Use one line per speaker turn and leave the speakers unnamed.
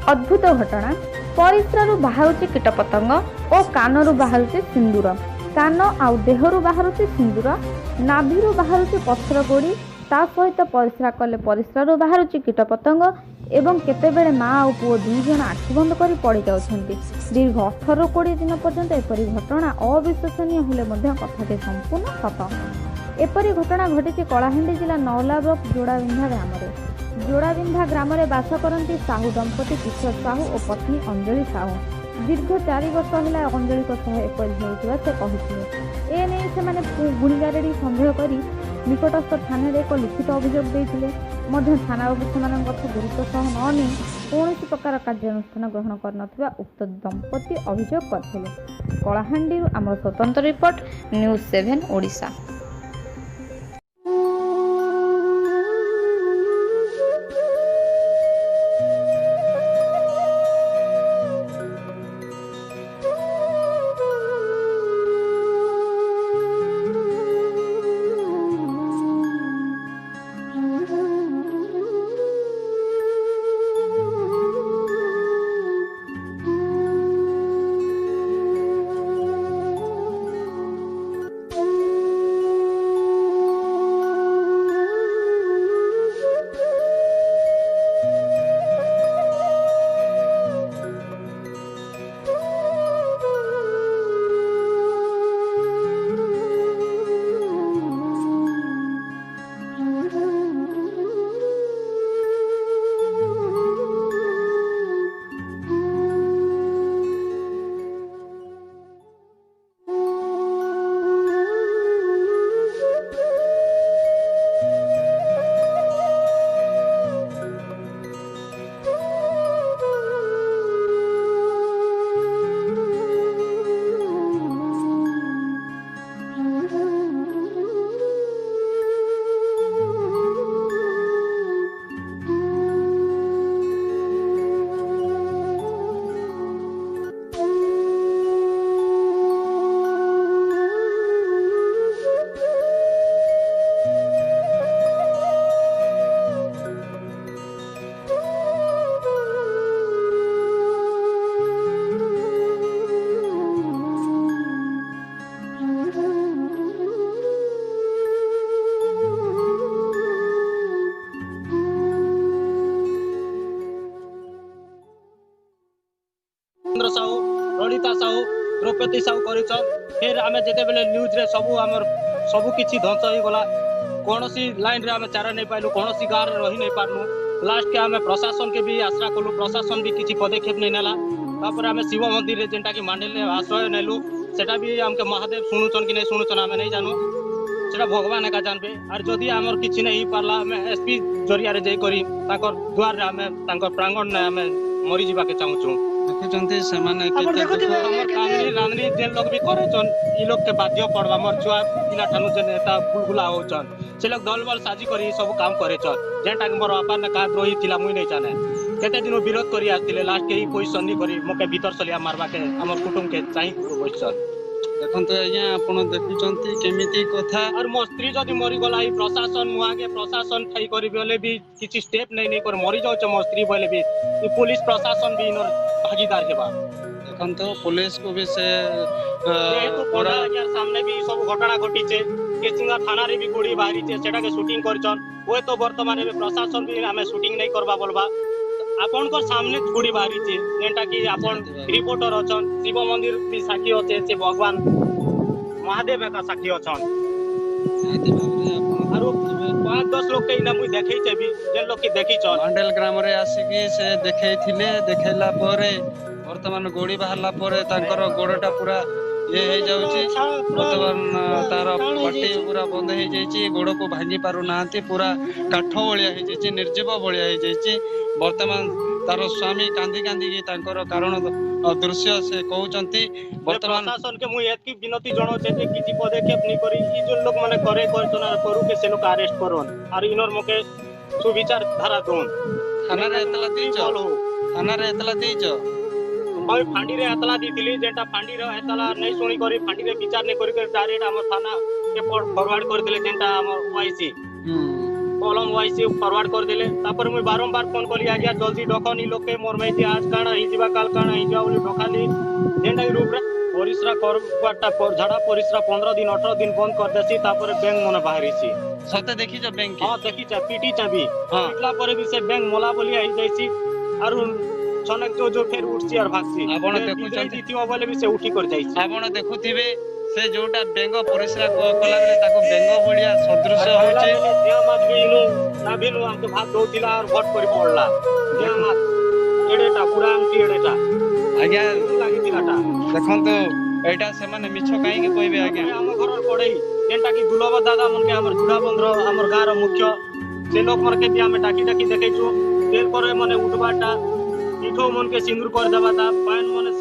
अद्भुत घटना परिस्रारू बाहरुची कीटपतंग और कानरू बाहरुची सिंदूर कान आउ देहरु बाहरुची सिंदूर नाभिरू बाहरुची पथर गोड़ी ता सहित परिस्रा कले परिस्रारू बाहरुची कीटपतंग एवं केतेबेले माँ और पुओ दुई जन आखि बंद कर पड़ जाउछन्ति। दीर्घ 18-20 दिन पर्यंत एपरी घटना अविश्वसनीय हेले मध्य कथाटी संपूर्ण सत। एपरी घटना घटी कलाहांडी जिला नौला ब्लॉक जोड़ाबिंधा ग्राम में। जोड़ाबिंधा ग्राम में बास करती साहू दंपति किशोर साहू और पत्नी अंजलि साहू। दीर्घ 4 वर्ष है अंजलि एपरी होता से कहते एने से गुणिगारेडी सन्देह कर निकटस्थ थाना एक लिखित अभियोग देते थाना बाबू गुरुत्व सह नहीं कौन प्रकार कार्यानुष्ठान ग्रहण कर उक्त दंपति अभियोग करते। कलाहांडी आम स्वतंत्र रिपोर्ट न्यूज 7 ओडिशा।
साहू रणिता साहू द्रौपदी साहू फिर आम जिते बेले न्यूज रे सबू किसी ध्वंस हो गला। कौन सी लाइन रे आम चारा नहीं पाइलु, कौन सी गाँव रही नहीं पार्नु। लास्ट के आम प्रशासन के भी आश्रा कलु, प्रशासन भी किसी पदक्षेप नहीं नेला। तापर आम शिव मंदिर रे जेनटा कि मांडेले आश्रय नेलु सेटा भी आमके महादेव शुणुचन कि नहीं शुणुचन आम नहीं जानू, सेटा भगवान एका जानबे। और जदि आमर किसी नहीं पारला आम एसपी जरिया रे जाई करी ताकर द्वार रे आम प्रांगण ने आम मरी जीवा के चाहूचु।
देखुचंती सेमाने
रांधनी जेन लोग भी करेचन ई लोग के बाध्य पड़वा मोर छुआ पिला ठानु जे नेता बुलबुला होचन से लोग दल बल साजी करी सब काम करेचन जेनटा मोर बापा ने का द्रोही थिला मुई नहीं जाने केते दिन विरोध करी आथिले लास्ट के ई पोजीशन नी करी मके भीतर सलिया मारवा के हमर कुटुंब के चाहि बचन।
देखंतु आज्ञा आपण देखुचंती केमिति कथा
और मो स्त्री जदी मरी गला ई प्रशासन मुआगे प्रशासन ठाई करी बेले भी किछि स्टेप नहीं कर मरी जाउछ मो स्त्री बोले भी ई पुलिस प्रशासन भी इनर भागीदार हेबा।
देखंतु पुलिस को भी से
पूरा यार सामने भी सब घटना घटी छे केसिंगा थाना रे भी गोड़ी बाहरी छे सेटा के शूटिंग करछन ओए तो वर्तमान में प्रशासन भी हमें शूटिंग नहीं करबा बोलबा आपन को सामने गोड़ी बाहरी छे जेंटा कि आपन रिपोर्टर अछन शिव मंदिर भी साक्षी होते से भगवान महादेव का साक्षी अछन आरो 5-10 लोग के इना मुई देखै छै भी जे लोग के देखि छन
मंडल ग्राम रे आसी की से देखै थिले देखैला परे वर्तमान गोड़ी बाहरला परे तांकर गोड़टा पूरा ये हे जाउची वर्तमान तार पट्टी पूरा बंद हे जाइची गोड़ को भांगी पारु नांती पूरा काठ बलिया हे जाइची निर्जीव बलिया हे जाइची। वर्तमान तार स्वामी कांदी कांदी की तांकर कारण दृश्य से कहउचंती वर्तमान
प्रशासन के मुई एतकी विनती जणो छे जे किछि पदक्षेप नहीं करी ई जो लोग माने करे करतन करू के से लोग अरेस्ट करन और इनर मके सुविचार धारा दोन
थाना रे एतला दीचो थाना रे एतला दीचो
भाई फांडी रे एतला दीतिली जेटा फांडी रे एतला नहीं सुनी करी फांडी रे विचार नहीं करी डायरेक्ट हम थाना के फॉरवर्ड कर दिले जेटा हम वाईसी कलम वाइस फॉरवर्ड कर देले तापर मुई बारंबार फोन कली आज्ञा जल्दी डकनी लोके मोर में आज काना ही जीवा काल काना ही जाऊ बोली डकाली जेंडा रूप रे परिश्रा करवाटा पर झाड़ा परिश्रा 15 दिन 18 दिन बंद कर देसी तापर बैंक मने बाहरीसी
सते देखी जो बैंक
हां देखी चा पीटी चाबी पिटला पर भी से बैंक मोला बोली आई जाईसी आरु छनक जो फेर उठसी और भागसी
आपण देखु
जल्दी थियो बोले भी से उठी कर जाईसी
आपण देखुथिबे से जोटा बेंग परिश्रा कला बेले ताको बेंग बढिया सदृश होचे
दिया मात भी इनु ना बिनु हमके भात दोतिला और भट करी पड़ला दिया मात एडेटा पुरा आमटी एडेटा
आज्ञा
लागि दिलाटा
देखंतु एटा से माने मिछो काई के कहबे आज्ञा
हम घर पड़ई जेंटा की दुलभ दादा मन के हमर जुड़ा बंद्र हमर गार मुख्य से लोग मर के दिया में डाकी डाकी देखे छु देर करे मने उठबाटा इठो मन के सिंदूर कर देबाता पान मने